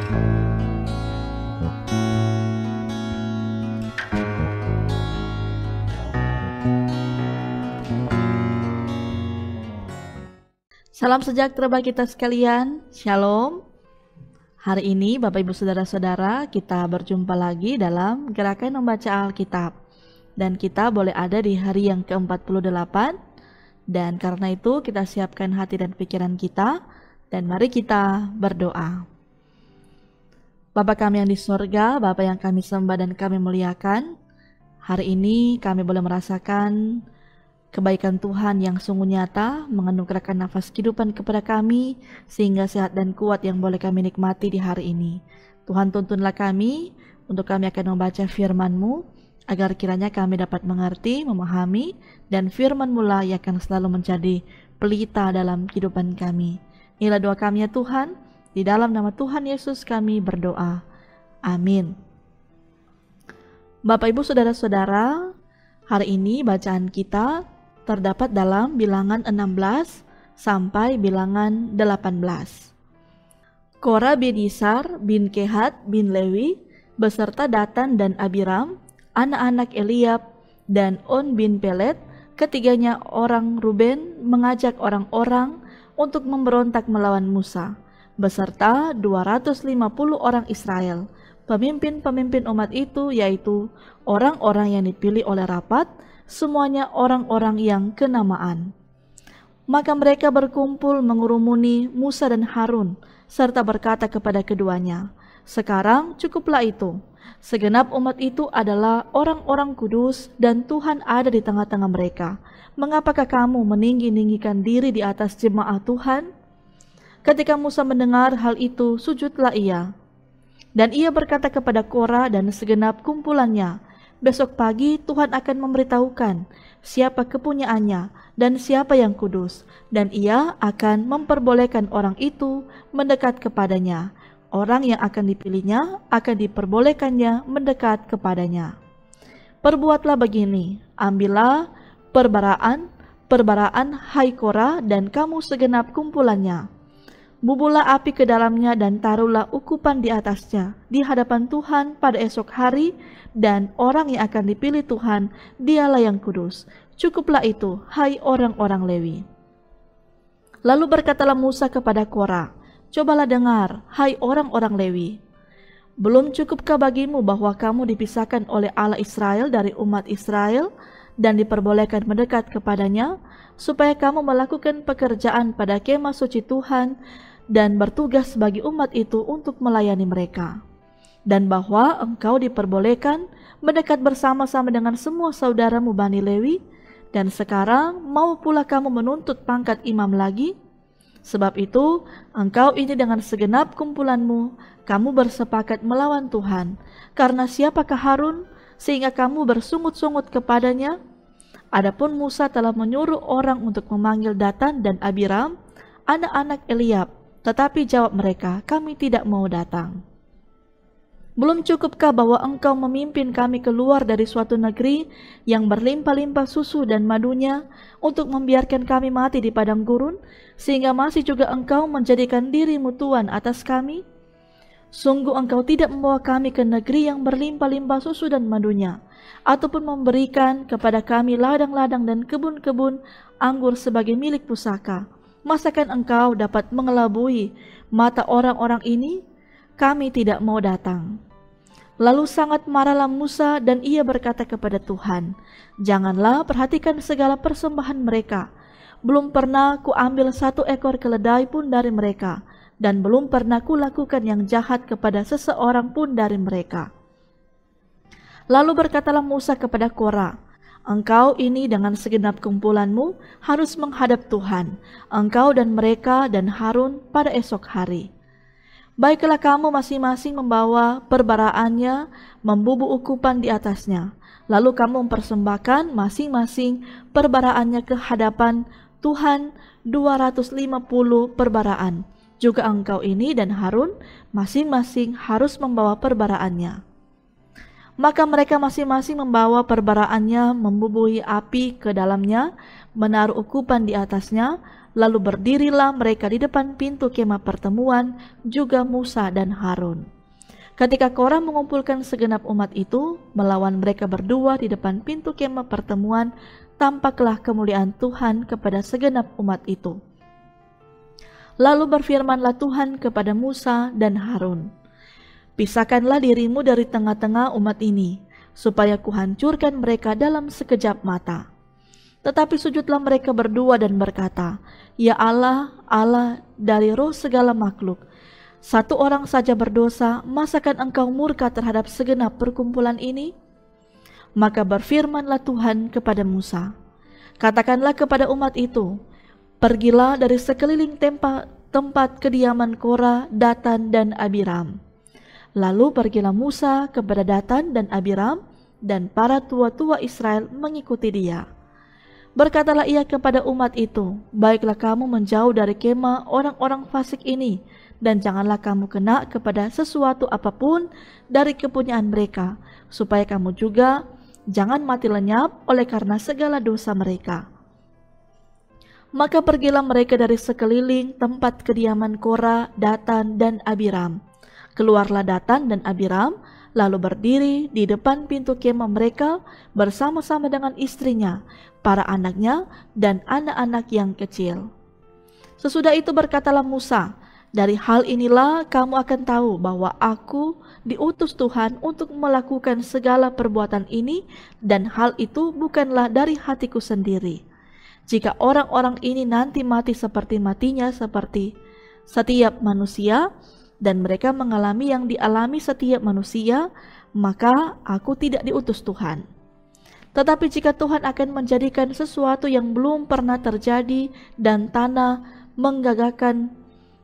Salam sejahtera bagi kita sekalian, Shalom. Hari ini Bapak Ibu Saudara-saudara, kita berjumpa lagi dalam gerakan membaca Alkitab. Dan kita boleh ada di hari yang ke-48. Dan karena itu kita siapkan hati dan pikiran kita, dan mari kita berdoa. Bapa kami yang di sorga, Bapa yang kami sembah dan kami muliakan, hari ini kami boleh merasakan kebaikan Tuhan yang sungguh nyata menganugerahkan nafas kehidupan kepada kami sehingga sehat dan kuat yang boleh kami nikmati di hari ini. Tuhan, tuntunlah kami untuk kami akan membaca firman-Mu agar kiranya kami dapat mengerti, memahami, dan firman-Mu lah yang akan selalu menjadi pelita dalam kehidupan kami. Inilah doa kami ya Tuhan, di dalam nama Tuhan Yesus kami berdoa. Amin. Bapak Ibu Saudara-saudara, hari ini bacaan kita terdapat dalam Bilangan 16 sampai Bilangan 18. Korah bin Isar bin Kehat bin Lewi beserta Datan dan Abiram, anak-anak Eliab dan On bin Pelet, ketiganya orang Ruben, mengajak orang-orang untuk memberontak melawan Musa, beserta 250 orang Israel. Pemimpin-pemimpin umat itu yaitu orang-orang yang dipilih oleh rapat, semuanya orang-orang yang kenamaan. Maka mereka berkumpul mengurumuni Musa dan Harun, serta berkata kepada keduanya, "Sekarang cukuplah itu. Segenap umat itu adalah orang-orang kudus dan Tuhan ada di tengah-tengah mereka. Mengapakah kamu meninggi-ninggikan diri di atas jemaah Tuhan?" Ketika Musa mendengar hal itu, sujudlah ia. Dan ia berkata kepada Korah dan segenap kumpulannya, "Besok pagi Tuhan akan memberitahukan siapa kepunyaannya dan siapa yang kudus, dan ia akan memperbolehkan orang itu mendekat kepadanya. Orang yang akan dipilihnya akan diperbolehkannya mendekat kepadanya. Perbuatlah begini, ambillah perbaraan, hai Korah dan kamu segenap kumpulannya. Bubuhlah api ke dalamnya dan taruhlah ukupan di atasnya di hadapan Tuhan pada esok hari, dan orang yang akan dipilih Tuhan, dialah yang kudus. Cukuplah itu, hai orang-orang Lewi." Lalu berkatalah Musa kepada Korah, "Cobalah dengar, hai orang-orang Lewi. Belum cukupkah bagimu bahwa kamu dipisahkan oleh Allah Israel dari umat Israel dan diperbolehkan mendekat kepadanya, supaya kamu melakukan pekerjaan pada kemah suci Tuhan dan bertugas bagi umat itu untuk melayani mereka, dan bahwa engkau diperbolehkan mendekat bersama-sama dengan semua saudaramu Bani Lewi, dan sekarang mau pula kamu menuntut pangkat imam lagi? Sebab itu engkau ini dengan segenap kumpulanmu, kamu bersepakat melawan Tuhan. Karena siapakah Harun sehingga kamu bersungut-sungut kepadanya?" Adapun Musa telah menyuruh orang untuk memanggil Datan dan Abiram, anak-anak Eliab, tetapi jawab mereka, "Kami tidak mau datang." "Belum cukupkah bahwa engkau memimpin kami keluar dari suatu negeri yang berlimpah-limpah susu dan madunya, untuk membiarkan kami mati di padang gurun, sehingga masih juga engkau menjadikan dirimu tuan atas kami? Sungguh engkau tidak membawa kami ke negeri yang berlimpah-limpah susu dan madunya, ataupun memberikan kepada kami ladang-ladang dan kebun-kebun anggur sebagai milik pusaka. Masakan engkau dapat mengelabui mata orang-orang ini? Kami tidak mau datang." Lalu sangat marahlah Musa dan ia berkata kepada Tuhan, "Janganlah perhatikan segala persembahan mereka. Belum pernah kuambil 1 ekor keledai pun dari mereka, dan belum pernah kulakukan yang jahat kepada seseorang pun dari mereka." Lalu berkatalah Musa kepada Korah, "Engkau ini dengan segenap kumpulanmu harus menghadap Tuhan, engkau dan mereka dan Harun pada esok hari. Baiklah kamu masing-masing membawa perbaraannya, membubuh ukupan di atasnya. Lalu kamu mempersembahkan masing-masing perbaraannya ke hadapan Tuhan 250 perbaraan. Juga engkau ini dan Harun masing-masing harus membawa perbaraannya." Maka mereka masing-masing membawa perbaraannya, membubuhi api ke dalamnya, menaruh ukupan di atasnya, Lalu berdirilah mereka di depan pintu kemah pertemuan, juga Musa dan Harun. Ketika Korah mengumpulkan segenap umat itu melawan mereka berdua di depan pintu kemah pertemuan, tampaklah kemuliaan Tuhan kepada segenap umat itu. Lalu berfirmanlah Tuhan kepada Musa dan Harun, "Pisahkanlah dirimu dari tengah-tengah umat ini, supaya kuhancurkan mereka dalam sekejap mata." Tetapi sujudlah mereka berdua dan berkata, "Ya Allah, Allah dari roh segala makhluk, satu orang saja berdosa, masakan Engkau murka terhadap segenap perkumpulan ini?" Maka berfirmanlah Tuhan kepada Musa, "Katakanlah kepada umat itu, pergilah dari sekeliling tempat kediaman Korah, Datan, dan Abiram." Lalu pergilah Musa kepada Datan dan Abiram, dan para tua-tua Israel mengikuti dia. Berkatalah ia kepada umat itu, "Baiklah kamu menjauh dari kemah orang-orang fasik ini, dan janganlah kamu kena kepada sesuatu apapun dari kepunyaan mereka, supaya kamu juga jangan mati lenyap oleh karena segala dosa mereka." Maka pergilah mereka dari sekeliling tempat kediaman Korah, Datan, dan Abiram. Keluarlah Datan dan Abiram, lalu berdiri di depan pintu kemah mereka bersama-sama dengan istrinya, para anaknya, dan anak-anak yang kecil. Sesudah itu berkatalah Musa, "Dari hal inilah kamu akan tahu bahwa aku diutus Tuhan untuk melakukan segala perbuatan ini, dan hal itu bukanlah dari hatiku sendiri. Jika orang-orang ini nanti mati seperti matinya seperti setiap manusia, dan mereka mengalami yang dialami setiap manusia, maka aku tidak diutus Tuhan. Tetapi jika Tuhan akan menjadikan sesuatu yang belum pernah terjadi, dan tanah menggagahkan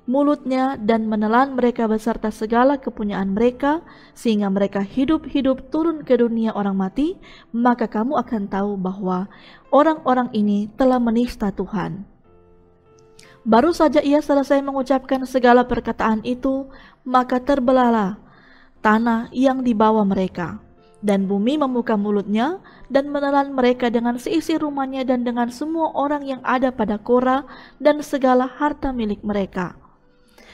mulutnya dan menelan mereka beserta segala kepunyaan mereka, sehingga mereka hidup-hidup turun ke dunia orang mati, maka kamu akan tahu bahwa orang-orang ini telah menista Tuhan." Baru saja ia selesai mengucapkan segala perkataan itu, maka terbelahlah tanah yang dibawa mereka, dan bumi membuka mulutnya dan menelan mereka dengan seisi rumahnya dan dengan semua orang yang ada pada Korah dan segala harta milik mereka.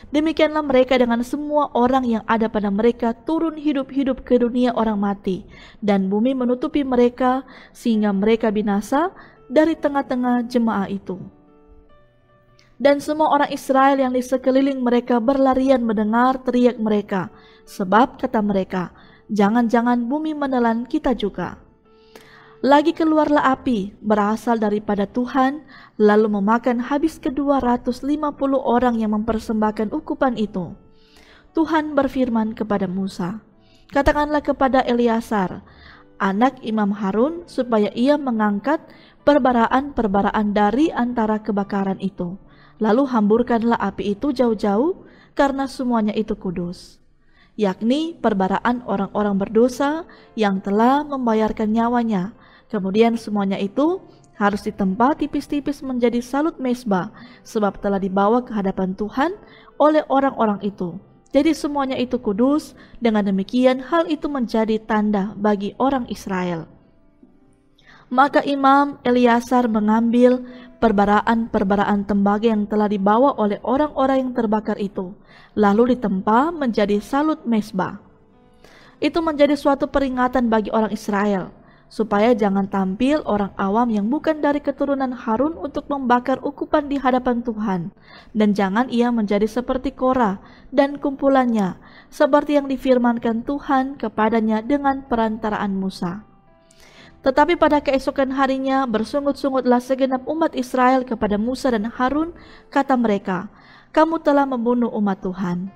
Demikianlah mereka dengan semua orang yang ada pada mereka turun hidup-hidup ke dunia orang mati, dan bumi menutupi mereka sehingga mereka binasa dari tengah-tengah jemaah itu. Dan semua orang Israel yang di sekeliling mereka berlarian mendengar teriak mereka, sebab kata mereka, "Jangan-jangan bumi menelan kita juga." Lagi keluarlah api berasal daripada Tuhan, lalu memakan habis ke-250 orang yang mempersembahkan ukupan itu. Tuhan berfirman kepada Musa, "Katakanlah kepada Eleazar, anak Imam Harun, supaya ia mengangkat perbaraan-perbaraan dari antara kebakaran itu. Lalu hamburkanlah api itu jauh-jauh, karena semuanya itu kudus, yakni perbaraan orang-orang berdosa yang telah membayarkan nyawanya. Kemudian semuanya itu harus ditempa tipis-tipis menjadi salut mezbah, sebab telah dibawa ke hadapan Tuhan oleh orang-orang itu. Jadi semuanya itu kudus, dengan demikian hal itu menjadi tanda bagi orang Israel." Maka Imam Eleazar mengambil perbaraan-perbaraan tembaga yang telah dibawa oleh orang-orang yang terbakar itu, lalu ditempa menjadi salut mezbah. Itu menjadi suatu peringatan bagi orang Israel, supaya jangan tampil orang awam yang bukan dari keturunan Harun untuk membakar ukupan di hadapan Tuhan, dan jangan ia menjadi seperti Korah dan kumpulannya, seperti yang difirmankan Tuhan kepadanya dengan perantaraan Musa. Tetapi pada keesokan harinya bersungut-sungutlah segenap umat Israel kepada Musa dan Harun, kata mereka, "Kamu telah membunuh umat Tuhan."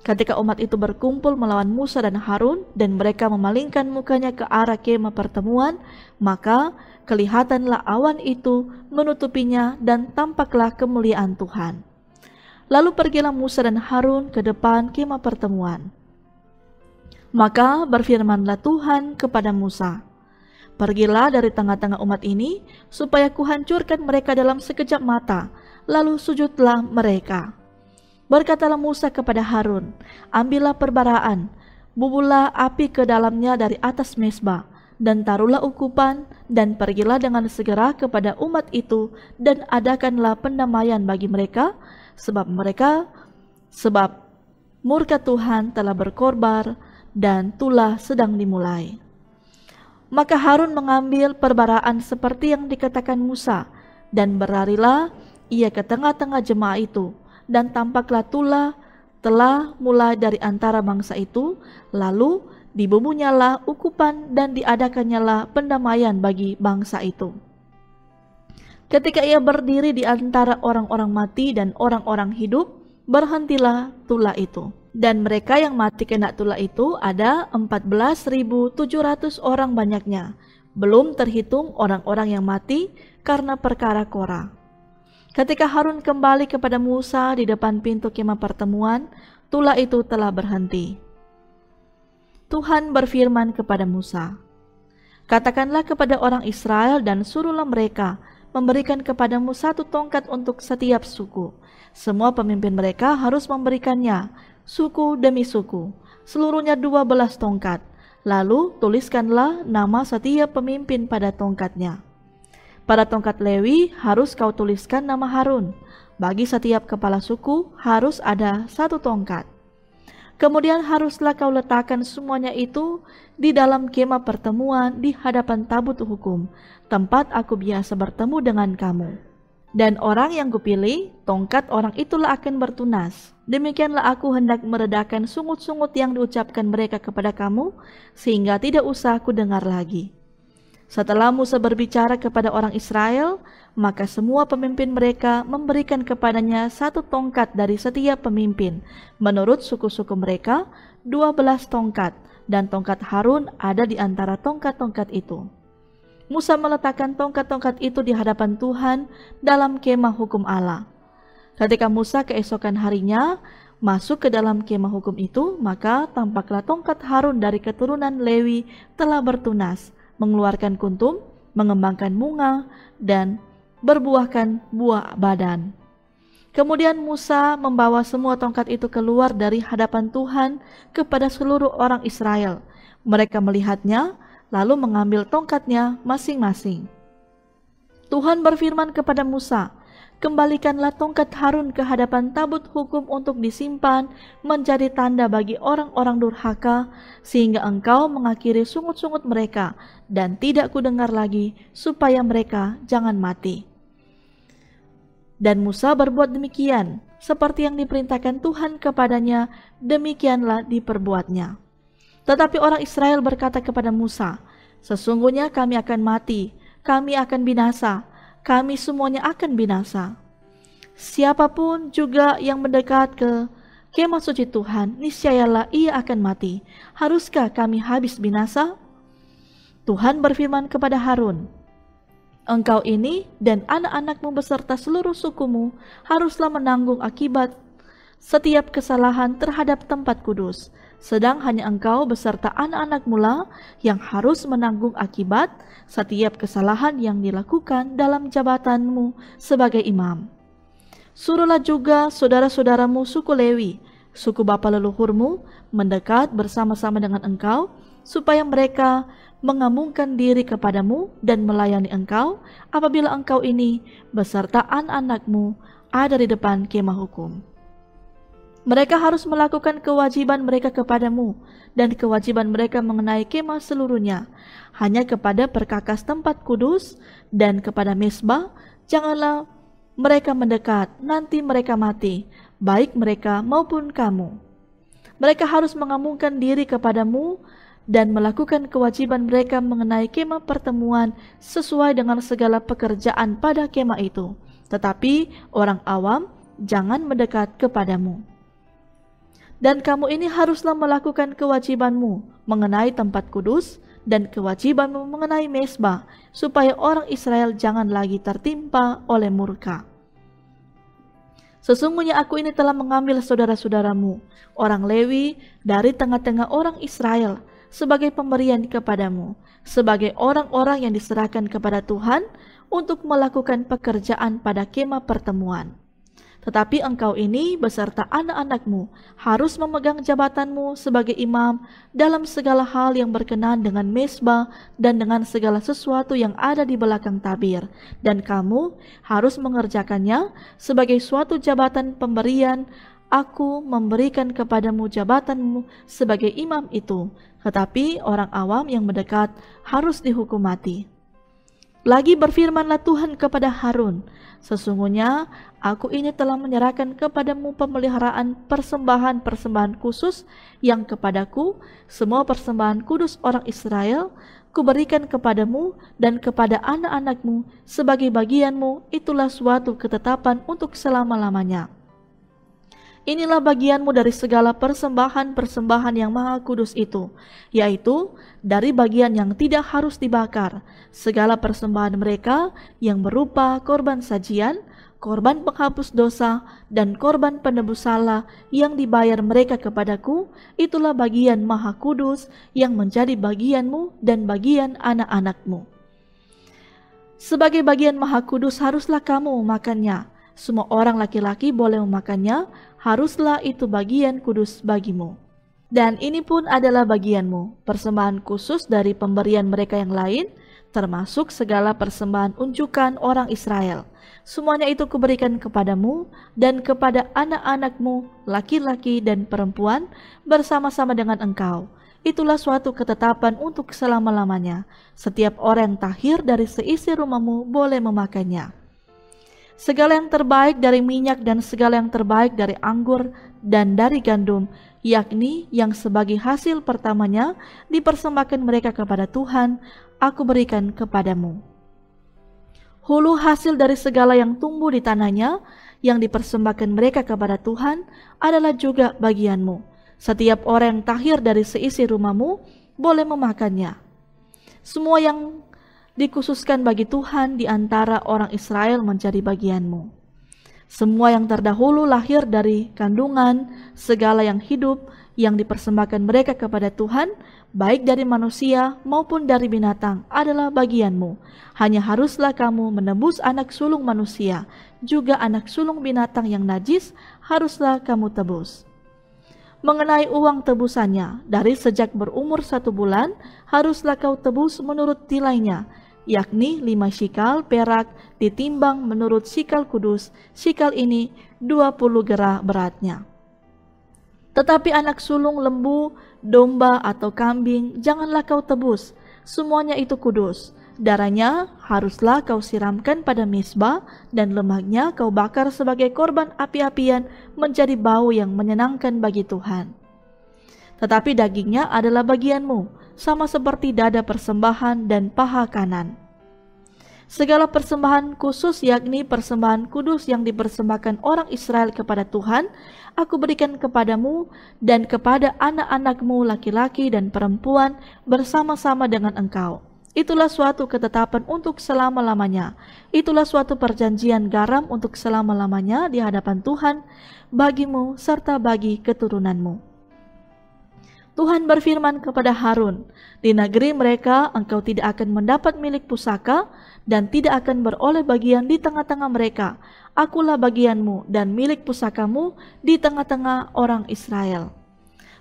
Ketika umat itu berkumpul melawan Musa dan Harun, dan mereka memalingkan mukanya ke arah kemah pertemuan, maka kelihatanlah awan itu menutupinya dan tampaklah kemuliaan Tuhan. Lalu pergilah Musa dan Harun ke depan kemah pertemuan. Maka berfirmanlah Tuhan kepada Musa, "Pergilah dari tengah-tengah umat ini, supaya kuhancurkan mereka dalam sekejap mata." Lalu sujudlah mereka. Berkatalah Musa kepada Harun, "Ambillah perbaraan, bubulah api ke dalamnya dari atas mezbah, dan taruhlah ukupan, dan pergilah dengan segera kepada umat itu, dan adakanlah pendamaian bagi mereka, sebab murka Tuhan telah berkorbar, dan tulah sedang dimulai. Maka Harun mengambil perbaraan seperti yang dikatakan Musa, dan berlarilah ia ke tengah-tengah jemaah itu, dan tampaklah tulah telah mulai dari antara bangsa itu, lalu dibubunyalah ukupan dan diadakannyalah pendamaian bagi bangsa itu. Ketika ia berdiri di antara orang-orang mati dan orang-orang hidup, berhentilah tulah itu. Dan mereka yang mati kena tulah itu ada 14.700 orang banyaknya, belum terhitung orang-orang yang mati karena perkara Korah. Ketika Harun kembali kepada Musa di depan pintu kemah pertemuan, tulah itu telah berhenti. Tuhan berfirman kepada Musa, "Katakanlah kepada orang Israel dan suruhlah mereka memberikan kepadamu 1 tongkat untuk setiap suku. Semua pemimpin mereka harus memberikannya, suku demi suku, seluruhnya 12 tongkat. Lalu tuliskanlah nama setiap pemimpin pada tongkatnya. Pada tongkat Lewi harus kau tuliskan nama Harun. Bagi setiap kepala suku harus ada 1 tongkat. Kemudian haruslah kau letakkan semuanya itu di dalam kemah pertemuan di hadapan tabut hukum, tempat aku biasa bertemu dengan kamu. Dan orang yang kupilih, tongkat orang itulah akan bertunas. Demikianlah aku hendak meredakan sungut-sungut yang diucapkan mereka kepada kamu, sehingga tidak usah aku dengar lagi." Setelah Musa berbicara kepada orang Israel, maka semua pemimpin mereka memberikan kepadanya 1 tongkat dari setiap pemimpin, menurut suku-suku mereka 12 tongkat, dan tongkat Harun ada di antara tongkat-tongkat itu. Musa meletakkan tongkat-tongkat itu di hadapan Tuhan dalam kemah hukum Allah. Ketika Musa keesokan harinya masuk ke dalam kemah hukum itu, maka tampaklah tongkat Harun dari keturunan Lewi telah bertunas, mengeluarkan kuntum, mengembangkan bunga, dan berbuahkan buah badan. Kemudian Musa membawa semua tongkat itu keluar dari hadapan Tuhan kepada seluruh orang Israel. Mereka melihatnya, lalu mengambil tongkatnya masing-masing. Tuhan berfirman kepada Musa, "Kembalikanlah tongkat Harun ke hadapan tabut hukum untuk disimpan menjadi tanda bagi orang-orang durhaka, sehingga engkau mengakhiri sungut-sungut mereka, dan tidak kudengar lagi, supaya mereka jangan mati." Dan Musa berbuat demikian, seperti yang diperintahkan Tuhan kepadanya, demikianlah diperbuatnya. Tetapi orang Israel berkata kepada Musa, "Sesungguhnya kami akan mati, kami akan binasa, kami semuanya akan binasa. Siapapun juga yang mendekat ke kemah suci Tuhan, niscayalah ia akan mati. Haruskah kami habis binasa?" Tuhan berfirman kepada Harun, "Engkau ini dan anak-anakmu beserta seluruh sukumu haruslah menanggung akibat setiap kesalahan terhadap tempat kudus. Sedang hanya engkau beserta anak-anakmu lah yang harus menanggung akibat setiap kesalahan yang dilakukan dalam jabatanmu sebagai imam. Suruhlah juga saudara-saudaramu suku Lewi, suku bapa leluhurmu, mendekat bersama-sama dengan engkau, supaya mereka mengamungkan diri kepadamu dan melayani engkau apabila engkau ini beserta anak-anakmu ada di depan kemah hukum. Mereka harus melakukan kewajiban mereka kepadamu dan kewajiban mereka mengenai kemah seluruhnya. Hanya kepada perkakas tempat kudus dan kepada mesbah janganlah mereka mendekat, nanti mereka mati, baik mereka maupun kamu. Mereka harus mengamungkan diri kepadamu dan melakukan kewajiban mereka mengenai kemah pertemuan sesuai dengan segala pekerjaan pada kemah itu. Tetapi orang awam jangan mendekat kepadamu. Dan kamu ini haruslah melakukan kewajibanmu mengenai tempat kudus dan kewajibanmu mengenai mesbah, supaya orang Israel jangan lagi tertimpa oleh murka. Sesungguhnya aku ini telah mengambil saudara-saudaramu, orang Lewi, dari tengah-tengah orang Israel, sebagai pemberian kepadamu, sebagai orang-orang yang diserahkan kepada Tuhan untuk melakukan pekerjaan pada kemah pertemuan. Tetapi engkau ini beserta anak-anakmu harus memegang jabatanmu sebagai imam dalam segala hal yang berkenan dengan mezbah dan dengan segala sesuatu yang ada di belakang tabir. Dan kamu harus mengerjakannya sebagai suatu jabatan pemberian. Aku memberikan kepadamu jabatanmu sebagai imam itu, tetapi orang awam yang mendekat harus dihukum mati. Lagi berfirmanlah Tuhan kepada Harun, sesungguhnya aku ini telah menyerahkan kepadamu pemeliharaan persembahan-persembahan khusus yang kepadaku, semua persembahan kudus orang Israel, kuberikan kepadamu dan kepada anak-anakmu sebagai bagianmu. Itulah suatu ketetapan untuk selama-lamanya. Inilah bagianmu dari segala persembahan-persembahan yang maha kudus itu, yaitu dari bagian yang tidak harus dibakar, segala persembahan mereka yang berupa korban sajian, korban penghapus dosa, dan korban penebus salah yang dibayar mereka kepadaku. Itulah bagian maha kudus yang menjadi bagianmu dan bagian anak-anakmu. Sebagai bagian maha kudus haruslah kamu memakannya. Semua orang laki-laki boleh memakannya, haruslah itu bagian kudus bagimu. Dan ini pun adalah bagianmu, persembahan khusus dari pemberian mereka yang lain, termasuk segala persembahan unjukan orang Israel. Semuanya itu kuberikan kepadamu dan kepada anak-anakmu, laki-laki dan perempuan, bersama-sama dengan engkau. Itulah suatu ketetapan untuk selama-lamanya. Setiap orang yang tahir dari seisi rumahmu boleh memakannya. Segala yang terbaik dari minyak dan segala yang terbaik dari anggur dan dari gandum, yakni yang sebagai hasil pertamanya dipersembahkan mereka kepada Tuhan, aku berikan kepadamu. Hulu hasil dari segala yang tumbuh di tanahnya, yang dipersembahkan mereka kepada Tuhan, adalah juga bagianmu. Setiap orang yang tahir dari seisi rumahmu boleh memakannya. Semua yang dikhususkan bagi Tuhan di antara orang Israel menjadi bagianmu. Semua yang terdahulu lahir dari kandungan, segala yang hidup, yang dipersembahkan mereka kepada Tuhan, baik dari manusia maupun dari binatang, adalah bagianmu. Hanya haruslah kamu menebus anak sulung manusia, juga anak sulung binatang yang najis haruslah kamu tebus. Mengenai uang tebusannya, dari sejak berumur 1 bulan, haruslah kau tebus menurut nilainya, yakni 5 shikal perak ditimbang menurut shikal kudus. Shikal ini 20 gerah beratnya. Tetapi anak sulung lembu, domba atau kambing janganlah kau tebus, semuanya itu kudus. Darahnya haruslah kau siramkan pada mezbah dan lemaknya kau bakar sebagai korban api-apian menjadi bau yang menyenangkan bagi Tuhan. Tetapi dagingnya adalah bagianmu, sama seperti dada persembahan dan paha kanan. Segala persembahan khusus, yakni persembahan kudus yang dipersembahkan orang Israel kepada Tuhan, aku berikan kepadamu dan kepada anak-anakmu laki-laki dan perempuan bersama-sama dengan engkau. Itulah suatu ketetapan untuk selama-lamanya. Itulah suatu perjanjian garam untuk selama-lamanya di hadapan Tuhan bagimu serta bagi keturunanmu. Tuhan berfirman kepada Harun, di negeri mereka engkau tidak akan mendapat milik pusaka dan tidak akan beroleh bagian di tengah-tengah mereka. Akulah bagianmu dan milik pusakamu di tengah-tengah orang Israel.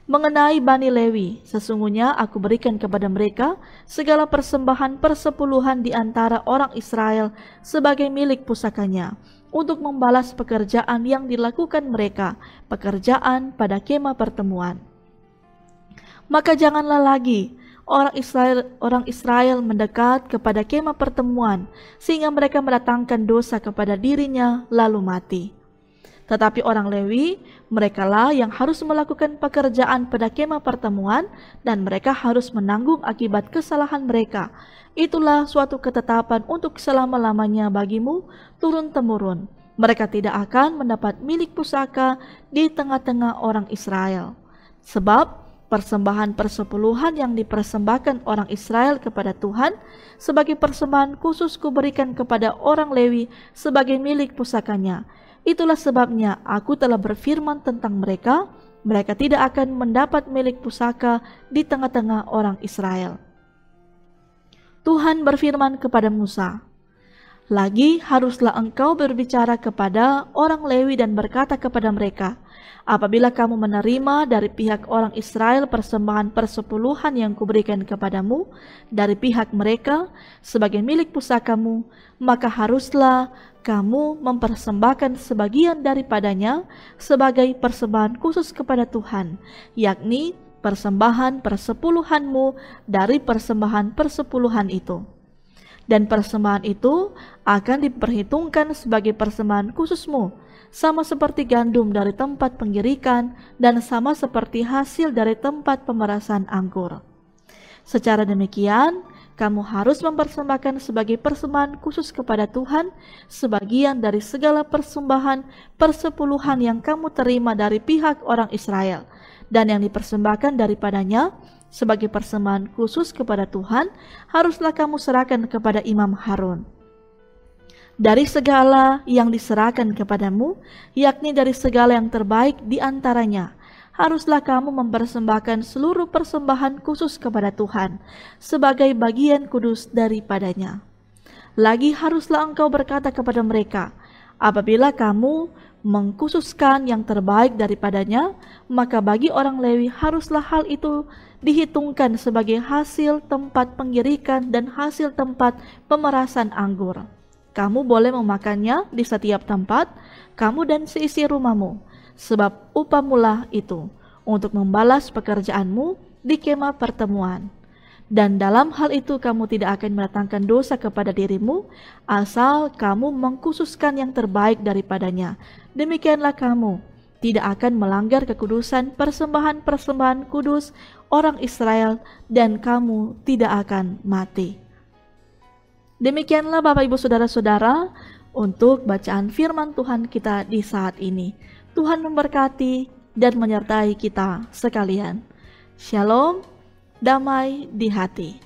Mengenai Bani Lewi, sesungguhnya aku berikan kepada mereka segala persembahan persepuluhan di antara orang Israel sebagai milik pusakanya, untuk membalas pekerjaan yang dilakukan mereka, pekerjaan pada kemah pertemuan. Maka janganlah lagi orang Israel mendekat kepada kemah pertemuan, sehingga mereka mendatangkan dosa kepada dirinya lalu mati. Tetapi orang Lewi, merekalah yang harus melakukan pekerjaan pada kemah pertemuan, dan mereka harus menanggung akibat kesalahan mereka. Itulah suatu ketetapan untuk selama-lamanya bagimu turun-temurun. Mereka tidak akan mendapat milik pusaka di tengah-tengah orang Israel. Sebab persembahan persepuluhan yang dipersembahkan orang Israel kepada Tuhan sebagai persembahan khusus kuberikan kepada orang Lewi sebagai milik pusakanya. Itulah sebabnya aku telah berfirman tentang mereka, mereka tidak akan mendapat milik pusaka di tengah-tengah orang Israel. Tuhan berfirman kepada Musa, Lagi haruslah engkau berbicara kepada orang Lewi dan berkata kepada mereka, apabila kamu menerima dari pihak orang Israel persembahan persepuluhan yang kuberikan kepadamu dari pihak mereka sebagai milik pusakamu, maka haruslah kamu mempersembahkan sebagian daripadanya sebagai persembahan khusus kepada Tuhan, yakni persembahan persepuluhanmu dari persembahan persepuluhan itu. Dan persembahan itu akan diperhitungkan sebagai persembahan khususmu, sama seperti gandum dari tempat penggirikan dan sama seperti hasil dari tempat pemerasan anggur. Secara demikian, kamu harus mempersembahkan sebagai persembahan khusus kepada Tuhan sebagian dari segala persembahan persepuluhan yang kamu terima dari pihak orang Israel, dan yang dipersembahkan daripadanya sebagai persembahan khusus kepada Tuhan haruslah kamu serahkan kepada Imam Harun. Dari segala yang diserahkan kepadamu, yakni dari segala yang terbaik di antaranya, haruslah kamu mempersembahkan seluruh persembahan khusus kepada Tuhan sebagai bagian kudus daripadanya. Lagi haruslah engkau berkata kepada mereka, apabila kamu mengkhususkan yang terbaik daripadanya, maka bagi orang Lewi haruslah hal itu dihitungkan sebagai hasil tempat penggirikan dan hasil tempat pemerasan anggur. Kamu boleh memakannya di setiap tempat, kamu dan seisi rumahmu, sebab upamulah itu untuk membalas pekerjaanmu di kemah pertemuan. Dan dalam hal itu kamu tidak akan mendatangkan dosa kepada dirimu, asal kamu mengkhususkan yang terbaik daripadanya. Demikianlah kamu tidak akan melanggar kekudusan persembahan-persembahan kudus orang Israel, dan kamu tidak akan mati. Demikianlah Bapak Ibu Saudara-saudara untuk bacaan firman Tuhan kita di saat ini. Tuhan memberkati dan menyertai kita sekalian. Shalom, damai di hati.